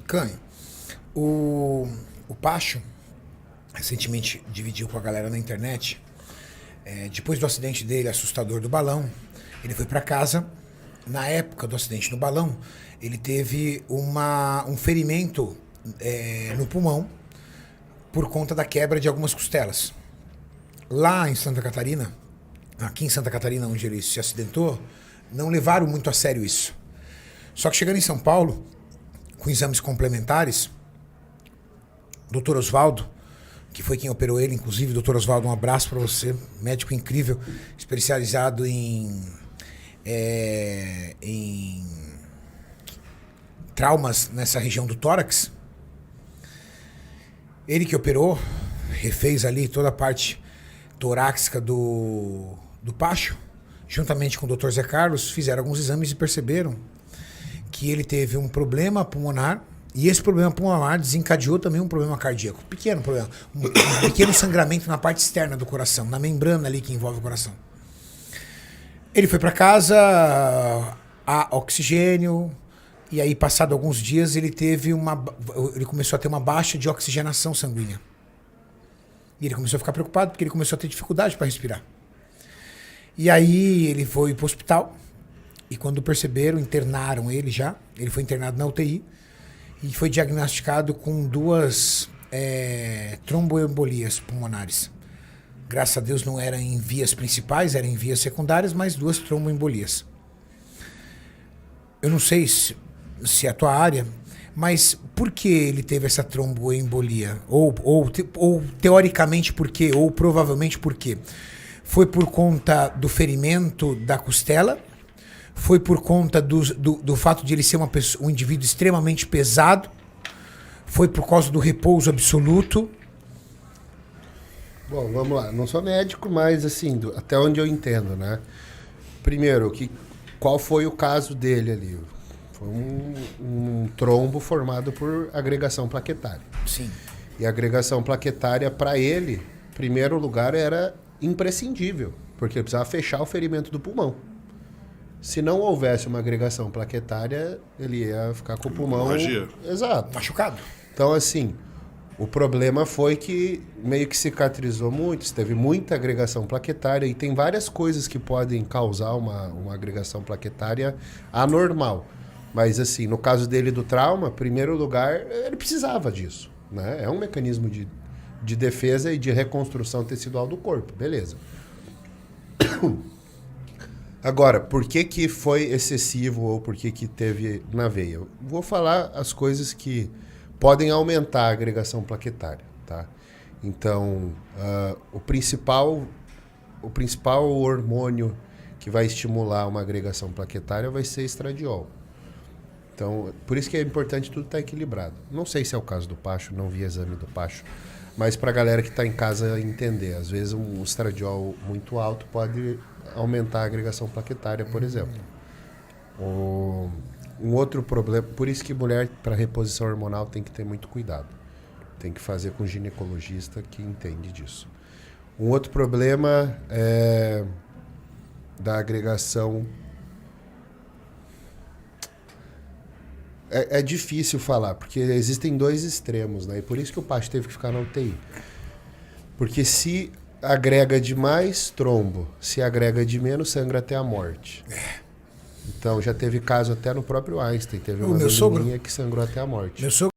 Canho, o Pacho recentemente dividiu com a galera na internet. Depois do acidente dele, assustador do balão, ele foi para casa. Na época do acidente no balão, ele teve um ferimento no pulmão por conta da quebra de algumas costelas. Lá em Santa Catarina, aqui em Santa Catarina, onde ele se acidentou, não levaram muito a sério isso. Só que chegando em São Paulo, com exames complementares, Dr. Osvaldo, que foi quem operou ele, inclusive, Dr. Osvaldo, um abraço para você, médico incrível, especializado em traumas nessa região do tórax. Ele que operou, refez ali toda a parte torácica do Pacho, juntamente com o Dr. Zé Carlos, fizeram alguns exames e perceberam que ele teve um problema pulmonar, e esse problema pulmonar desencadeou também um problema cardíaco. Pequeno problema. Um pequeno sangramento na parte externa do coração, na membrana ali que envolve o coração. Ele foi para casa, a oxigênio, e aí, passado alguns dias, ele começou a ter uma baixa de oxigenação sanguínea. E ele começou a ficar preocupado, porque ele começou a ter dificuldade para respirar. E aí, ele foi para o hospital, e quando perceberam, internaram ele já. Ele foi internado na UTI, e foi diagnosticado com 2 tromboembolias pulmonares. Graças a Deus não era em vias principais, era em vias secundárias, mas 2 tromboembolias. Eu não sei se é a tua área, mas por que ele teve essa tromboembolia? Ou teoricamente por quê? Ou provavelmente por quê? Foi por conta do ferimento da costela? Foi por conta do fato de ele ser um indivíduo extremamente pesado? Foi por causa do repouso absoluto? Bom, vamos lá. Não sou médico, mas assim, até onde eu entendo, né? Primeiro, qual foi o caso dele ali? Foi um trombo formado por agregação plaquetária. Sim. E a agregação plaquetária, para ele, em primeiro lugar, era imprescindível, porque ele precisava fechar o ferimento do pulmão. Se não houvesse uma agregação plaquetária, ele ia ficar com o pulmão... Exato. Machucado. Então, assim, o problema foi que meio que cicatrizou muito, teve muita agregação plaquetária, e tem várias coisas que podem causar uma agregação plaquetária anormal. Mas, assim, no caso dele do trauma, em primeiro lugar, ele precisava disso, né? É um mecanismo de defesa e de reconstrução tecidual do corpo, beleza. Agora, por que foi excessivo ou por que teve na veia? Eu vou falar as coisas que podem aumentar a agregação plaquetária, tá? Então, o principal hormônio que vai estimular uma agregação plaquetária vai ser estradiol. Então, por isso que é importante tudo estar equilibrado. Não sei se é o caso do Pacho, não vi exame do Pacho, mas para a galera que está em casa entender, às vezes um estradiol muito alto pode aumentar a agregação plaquetária, por exemplo. Um outro problema, por isso que mulher para reposição hormonal tem que ter muito cuidado. Tem que fazer com um ginecologista que entende disso. Um outro problema é da agregação. É difícil falar, porque existem 2 extremos, né? E por isso que o Pacho teve que ficar na UTI. Porque se agrega demais, trombo. Se agrega de menos, sangra até a morte. Então, já teve caso até no próprio Einstein. Teve uma menininha que sangrou até a morte. Meu sogro